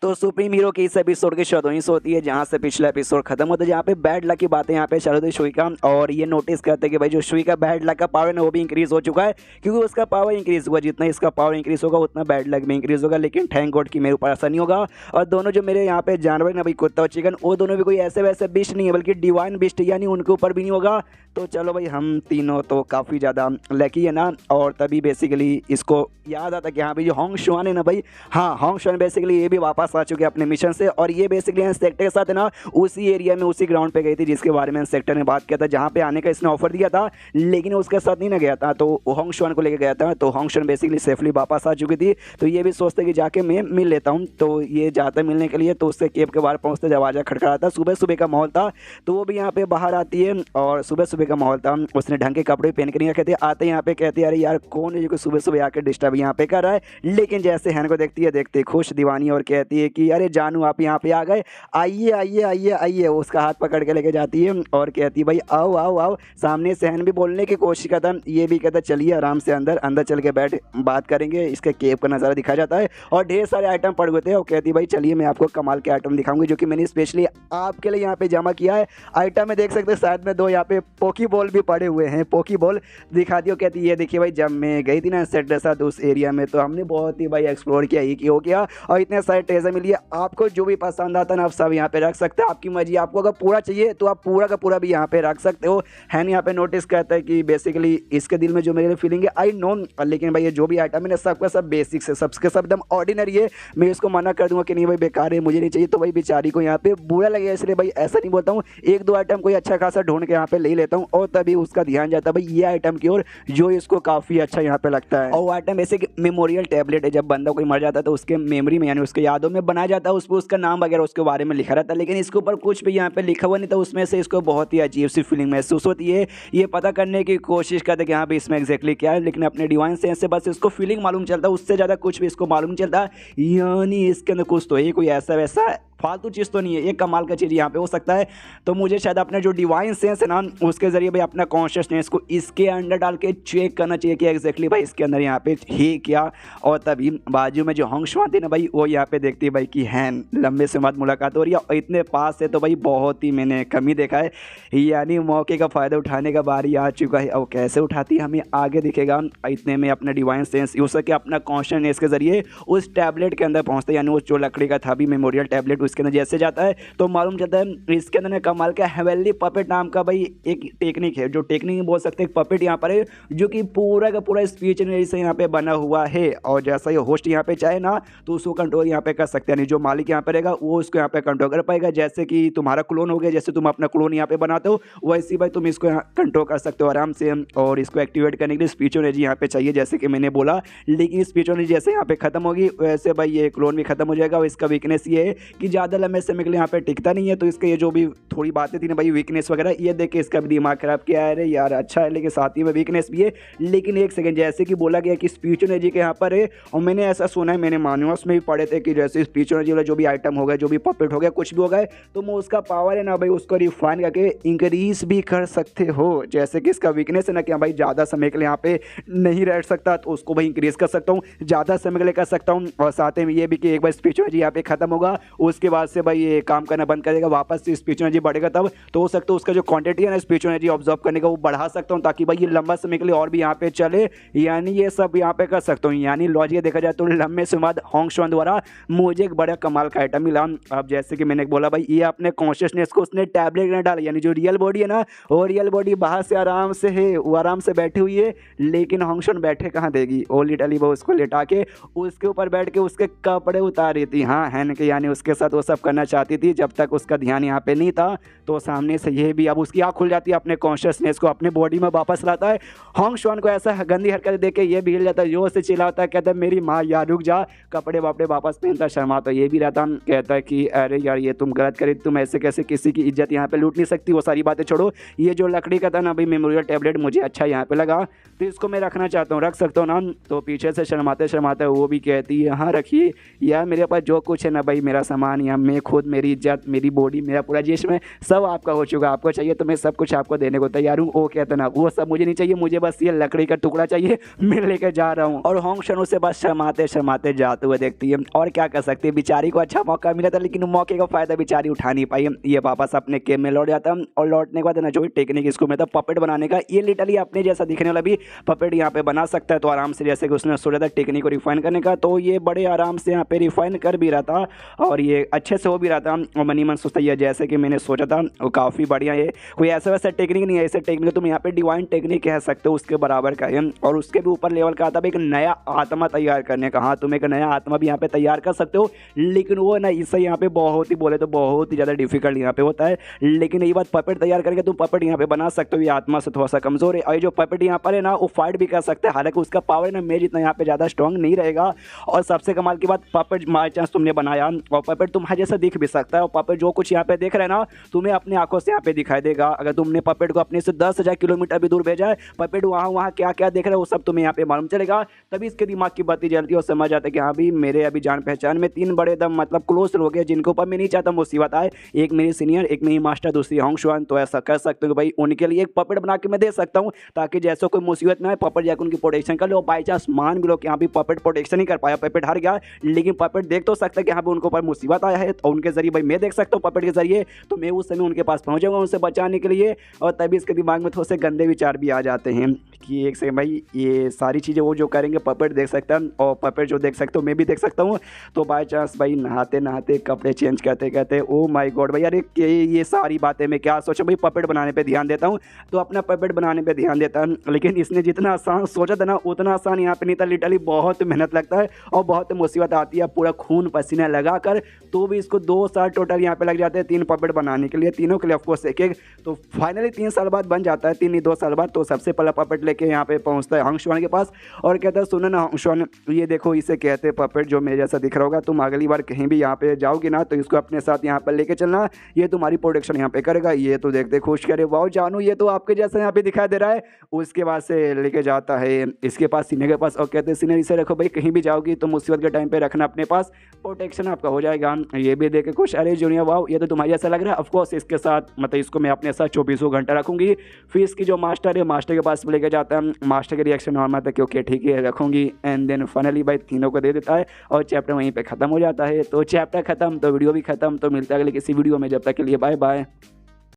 तो supreme hero की इस एपिसोड की शुरुआत वहीं से होती है जहां से पिछला एपिसोड खत्म होता है, जहां पे बैड लक की बातें यहाँ पे चल रही थी शुई का। और ये नोटिस करते हैं कि भाई जो शुई का बैड लक का पावर है वो भी इंक्रीज हो चुका है, क्योंकि उसका पावर इंक्रीज हुआ, जितना इसका पावर इंक्रीज होगा उतना बैड लक भी इंक्रीज होगा। लेकिन थैंक गॉड कि मेरे ऊपर ऐसा नहीं होगा। और दोनों जो मेरे यहाँ पे जानवर ना भाई, कुत्ता और चिकन, वो दोनों भी कोई ऐसे वैसे बिस्ट नहीं है, बल्कि डिवाइन बिस्ट, यानी उनके ऊपर भी नहीं होगा। तो चलो भाई, हम तीनों तो काफ़ी ज़्यादा लकी है ना। और तभी बेसिकली इसको याद आता कि हाँ भाई, जो होंग शुआन है ना भाई, हाँ होंग शुआन बेसिकली ये भी वापस आ चुके हैं अपने मिशन से। और ये बेसिकली इंसेक्टर के साथ है ना उसी एरिया में, उसी ग्राउंड पे गई थी जिसके बारे में इंसेक्टर ने बात किया था, जहाँ पे आने का इसने ऑफर दिया था, लेकिन उसके साथ नहीं ना गया था, तो होंग शुआन को लेकर गया था। तो होंग शुआन बेसिकली सेफली वापस आ चुकी थी। तो ये भी सोचते कि जाके मैं मिल लेता हूँ। तो ये जाता मिलने के लिए, तो उससे केव के बाहर पहुँचते दरवाजा खड़खड़ाता, सुबह सुबह का माहौल था, तो वो भी यहाँ पे बाहर आती है। और सुबह सुबह का माहौल था, उसने ढंग के कपड़े पहन के नहीं रखे थे। आते यहाँ पे कहते अरे यार कौन है जो सुबह सुबह आकर डिस्टर्ब यहाँ पे कर रहा है। लेकिन जैसे हैन को देखती है, देखते खुश दीवानी, और कहती है कि अरे जानू आप यहाँ पे आ गए, आइए आइए आइए आइए। उसका हाथ पकड़ के लेके जाती है और कहती है भाई आओ आओ आओ। सामने से हैन भी बोलने की कोशिश करता, ये भी कहता चलिए आराम से अंदर अंदर चल के बैठ बात करेंगे। इसके केव का नज़ारा दिखाया जाता है और ढेर सारे आइटम पड़ गए थे। और कहती भाई चलिए मैं आपको कमाल के आइटम दिखाऊंगी जो कि मैंने स्पेशली आपके लिए यहाँ पे जमा किया है। आइटम में देख सकते हैं शायद में 2 यहाँ पे पोकी बॉल भी पड़े हुए हैं, पोकी बॉल दिखा दियो। कहती ये देखिए भाई, जब मैं गई थी ना सेट के साथ उस एरिया में, तो हमने बहुत ही भाई एक्सप्लोर किया, ये हो गया और इतने सारे ट्रेजर मिली है। आपको जो भी पसंद आता है ना आप सब यहाँ पे रख सकते हैं, आपकी मर्जी। आपको अगर पूरा चाहिए तो आप पूरा का पूरा भी यहाँ पे रख सकते हो। हैन यहाँ पे नोटिस करता है कि बेसिकली इसके दिल में जो मेरे फीलिंग है आई नो, लेकिन भाई ये जो भी आइटम है ना सबका सब बेसिक है, सबके सब एकदम ऑर्डिनरी है। मैं इसको मना कर दूंगा कि नहीं भाई बेकार है, मुझे नहीं चाहिए, तो भाई बेचारी को यहाँ पे बुरा लगेगा, इसलिए भाई ऐसा नहीं बोलता हूँ। 1-2 आइटम कोई अच्छा खासा ढूंढ के यहाँ पे ले लेता हूँ और तभी उसका ध्यान जाता है भाई ये आइटम की ओर जो इसको काफ़ी अच्छा यहाँ पे लगता है। और वो आइटम ऐसे मेमोरियल टैबलेट है, जब बंदा कोई मर जाता है तो उसके मेमोरी में यानी उसके यादों में बनाया जाता है, उस पर उसका नाम वगैरह उसके बारे में लिखा रहता है। लेकिन इसके ऊपर कुछ भी यहाँ पे लिखा हुआ नहीं था, उसमें से इसको बहुत ही अजीब सी फीलिंग महसूस होती है। ये पता करने की कोशिश करते कि हाँ भाई इसमें एग्जैक्टली क्या है, लेकिन अपने डिवाइन सेंस से बस इसको फीलिंग मालूम चलता है, उससे ज़्यादा कुछ भी इसको मालूम नहीं चलता। यानी इसके अंदर कुछ तो है, कोई ऐसा वैसा फालतू चीज़ तो नहीं है, ये कमाल का चीज़ यहाँ पे हो सकता है। तो मुझे शायद अपना जो डिवाइन सेंस है ना उसके ज़रिए भाई अपना कॉन्शियसनेस को इसके अंदर डाल के चेक करना चाहिए कि एग्जैक्टली भाई इसके अंदर यहाँ पे है क्या। और तभी बाजू में जो होंग शुआन थी ना भाई, वो यहाँ पे देखती है भाई कि हैन लंबे से बाद मुलाकात हो रही है और इतने पास है, तो भाई बहुत ही मैंने कमी देखा है। यानी मौके का फ़ायदा उठाने का बारी आ चुका है। और कैसे उठाती है हमें आगे दिखेगा। इतने में अपना डिवाइन सेंस यूज करके अपना कॉन्शियसनेस के ज़रिए उस टैबलेट के अंदर पहुँचता है, यानी वो जो लकड़ी का था भी मेमोरियल टैबलेट, उसके अंदर जैसे जाता है तो मालूम चलता है इसके अंदर ने कमाल का हेवेली पपेट नाम का भाई एक टेक्निक है, जो टेक्निक बोल सकते हैं पपेट यहाँ पर है, जो कि पूरा का पूरा स्पीच से यहाँ पे बना हुआ है। और जैसा ये होस्ट यहाँ पे चाहे ना तो उसको कंट्रोल यहाँ पे कर सकते हैं, यानी जो मालिक यहाँ पे रहेगा वो उसको यहाँ पे कंट्रोल कर पाएगा। जैसे कि तुम्हारा क्लोन हो गया, जैसे तुम अपना क्लोन यहाँ पे बनाते हो वैसे भाई तुम इसको यहाँ कंट्रोल कर सकते हो आराम से। और इसको एक्टिवेट करने के लिए स्पीच एनर्जी यहाँ पे चाहिए, जैसे कि मैंने बोला। लेकिन स्पीच एनर्जी जैसे यहाँ पे खत्म होगी वैसे भाई ये क्लोन भी खत्म हो जाएगा। और इसका वीकनेस ये है कि ज़्यादा लंबे समय के लिए यहाँ पे टिकता नहीं है। तो इसके ये जो भी थोड़ी बातें थी ना भाई वीकनेस वगैरह, ये देख के इसका भी दिमाग खराब किया है। अरे यार अच्छा है, लेकिन साथ ही में वीकनेस भी है। लेकिन एक सेकंड, जैसे कि बोला गया कि स्पीच एनर्जी के यहाँ पर है, और मैंने ऐसा सुना है, मैंने मान्यूअल्स में भी पढ़े थे कि जैसे स्पीच एनर्जी वाला जो भी आइटम हो गया, जो भी पपेट हो गया, कुछ भी हो गया, तो मैं उसका पावर है ना भाई उसको रिफाइन करके इंक्रीज भी कर सकते हो। जैसे कि इसका वीकनेस है ना कि भाई ज़्यादा समय के लिए यहाँ पे नहीं रह सकता, तो उसको भाई इंक्रीज कर सकता हूँ, ज़्यादा समय के लिए कर सकता हूँ। और साथ में ये भी कि एक बार स्पीच एनर्जी यहाँ पे खत्म होगा उसके बाद से भाई ये काम करना बंद करेगा, वापस से स्पीच एनर्जी बढ़ेगा तब तो हो सकता है उसका जो क्वांटिटी है ना स्पीच एनर्जी ऑब्जर्व करने का वो बढ़ा सकता हूँ, ताकि भाई ये लंबा समय के लिए और भी यहाँ पे चले। यानी ये सब यहाँ पे कर सकता हूँ। यानी लॉजिक देखा जाए तो लंबे समय बाद होंग शुआन द्वारा मुझे एक बड़ा कमाल का आइटम मिला। अब जैसे कि मैंने बोला भाई ये अपने कॉन्शियसनेस को उसने टैबलेट में डाला, यानी जो रियल बॉडी है ना वो रियल बॉडी बाहर से आराम से है, वो आराम से बैठी हुई है। लेकिन होंग शुआन बैठे कहाँ देगी, वो लिटरली वो उसको लेटा के उसके ऊपर बैठ के उसके कपड़े उतार रही थी। हाँ हैन के, यानी उसके साथ वो सब करना चाहती थी जब तक उसका ध्यान यहाँ पे नहीं था। तो सामने से ये भी अब उसकी आँख खुल जाती है, अपने कॉन्शियसनेस को अपने बॉडी में वापस लाता है। होंग शुआन को ऐसा गंदी हरकत देख के ये भी हिल जाता है, जोर से चिल्लाता है, कहता है मेरी माँ यार रुक जा, कपड़े वापड़े वापस पहनता, शर्मा तो ये भी रहता, कहता है कि अरे यार ये तुम गलत करी, तुम ऐसे कैसे किसी की इज्जत यहाँ पे लूट नहीं सकती। वो सारी बातें छोड़ो, ये जो लकड़ी का था ना भाई मेमोरियल टैबलेट मुझे अच्छा यहाँ पे लगा, तो इसको मैं रखना चाहता हूँ, रख सकता हूँ ना। तो पीछे से शर्माते शर्माते वो भी कहती है हाँ रखिए यार, मेरे पास जो कुछ है ना भाई मेरा सामान जान, यहाँ मैं खुद, मेरी इज्जत, मेरी बॉडी, मेरा पूरा जिस्म है, सब आपका हो चुका है। आपको चाहिए तो मैं सब कुछ आपको देने को तैयार हूँ। वो कहता ना, वो सब मुझे नहीं चाहिए, मुझे बस ये लकड़ी का टुकड़ा चाहिए, मैं लेकर जा रहा हूँ। और होंग शन उसे बस शर्माते शर्माते जाते हुए देखती है। और क्या कर सकते हैं, बेचारी को अच्छा मौका मिला था, लेकिन मौके का फायदा बेचारी उठा नहीं पाई। ये वापस अपने केम में लौट जाता है और लौटने के बाद ना जो टेक्निक इसको में था पपेट बनाने का, ये लिटरली अपने जैसा दिखने वाला भी पपेट यहाँ पे बना सकता है। तो आराम से जैसे कि उसने सोचा था टेक्निक को रिफाइन करने का, तो ये बड़े आराम से यहाँ पे रिफाइन कर भी रहा था और ये अच्छे से हो भी रहा था। और मनी मन सोचता है जैसे कि मैंने सोचा था वो काफ़ी बढ़िया है, कोई ऐसा वैसा टेक्निक नहीं है, ऐसे टेक्निक तुम यहाँ पे डिवाइन टेक्निक कह सकते हो, उसके बराबर का है। और उसके भी ऊपर लेवल का आता है एक नया आत्मा तैयार करने का। हाँ, तुम एक नया आत्मा भी यहाँ पे तैयार कर सकते हो, लेकिन वो ना इससे यहाँ पे बहुत ही बोले तो बहुत ही ज़्यादा डिफिकल्ट यहाँ पे होता है। लेकिन ये बात पपेट तैयार करके तुम पपेट यहाँ पे बना सकते हो, ये आत्मा से थोड़ा सा कमजोर है। और ये जो पपेट यहाँ पर है ना, वो फाइट भी कर सकते हैं, हालांकि उसका पावर ना मेरे जितना यहाँ पे ज़्यादा स्ट्रॉन्ग नहीं रहेगा। और सबसे कमाल की बात, पपेट बाई चांस तुमने बनाया और पपेट तुम्हारे जैसा दिख भी सकता है, और पपेट जो कुछ यहाँ पे देख रहे हैं ना, तुम्हें अपनी आंखों से यहाँ पे दिखाई देगा। अगर तुमने पपेट को अपने से 10,000 किलोमीटर भी दूर भेजा है, पपेट वहाँ क्या क्या देख रहा है वो सब तुम्हें यहाँ पे मालूम चलेगा। तभी इसके दिमाग की बत्ती जलती है और समझ आता है कि हाँ भी मेरे अभी जान पहचान में 3 बड़े दम मतलब क्लोज लोग हैं, जिनके ऊपर मैं नहीं चाहता मुसीबत आए। एक मेरी सीनियर, एक मेरी मास्टर, दूसरी होंग शुआन। तो ऐसा कर सकते हो कि भाई उनके लिए एक पपेट बना के मैं दे सकता हूँ, ताकि जैसे कोई मुसीबत में आए पपेट जाकर उनकी प्रोटेक्शन कर लो। बाई चांस मान भी लो कि यहाँ भी पपेट प्रोटेक्शन नहीं कर पाया, पपेट हार गया, लेकिन पपेट देख तो सकता है कि यहाँ पे उनके ऊपर मुसीबत आया है, और उनके जरिए भाई मैं देख सकता हूँ पपेट के जरिए, तो मैं उस समय उनके पास पहुँच जाऊँगा उनसे बचाने के लिए। और तभी इसके दिमाग में थोड़े से गंदे विचार भी आ जाते हैं कि एक सेकंड भाई, ये सारी चीज़ें वो जो करेंगे पपेट देख सकता है, और पपेट जो देख सकते हो मैं भी देख सकता हूँ। तो बाई चांस भाई नहाते नहाते कपड़े चेंज करते करते, ओ माय गॉड भाई, अरे ये सारी बातें मैं क्या सोचा भाई, पपेट बनाने पे ध्यान देता हूँ, तो अपना पपेट बनाने पे ध्यान देता है। लेकिन इसने जितना आसान सोचा था ना, उतना आसान यहाँ पे नहीं था। लिटरली बहुत मेहनत लगता है और बहुत मुसीबत आती है, पूरा खून पसीना लगा कर, तो भी इसको 2 साल टोटल यहाँ पे लग जाते हैं 3 पपेट बनाने के लिए, तीनों के लिए ऑफकोर्स एक एक। तो फाइनली 3 साल बाद बन जाता है, 3 नहीं 2 साल बाद। तो सबसे पहला पपेट लेके यहाँ पे पहुँचता है होंग शुआन के पास और कहता है सुनो ना होंग शुआन, ये देखो इसे कहते हैं पपेट, जो मेरे जैसा दिख रहा होगा, तुम अगली बार कहीं भी यहाँ पे जाओगी ना तो इसको अपने साथ यहाँ पर लेके चलना, ये तुम्हारी प्रोटेक्शन यहाँ पे करेगा। ये तो देखते खुश करे, वाह जानू ये तो आपके जैसा यहाँ पे दिखाई दे रहा है। उसके बाद से लेके जाता है इसके पास, सीनियर के पास, और कहते हैं सीनियर इसे रखो भाई, कहीं भी जाओगी तो मुसीबत के टाइम पे रखना अपने पास, प्रोटेक्शन आपका हो जाएगा। ये भी देखे खुश, अरे जूनियर वाह ये तो तुम्हारे जैसा लग रहा है। ऑफकोर्स इसके साथ मतलब इसको मैं अपने साथ 24 घंटा रखूंगी। फिर इसकी जो मास्टर है, मास्टर के पास लेके जाता है, मास्टर के रिएक्शन नॉर्मल था कि ओके ठीक है रखूंगी। एंड देन फाइनली भाई तीनों को दे देता है और चैप्टर वहीं पे खत्म हो जाता है। तो चैप्टर खत्म तो वीडियो भी खत्म। तो मिलता है अगले किसी वीडियो में, जब तक के लिए बाय बाय।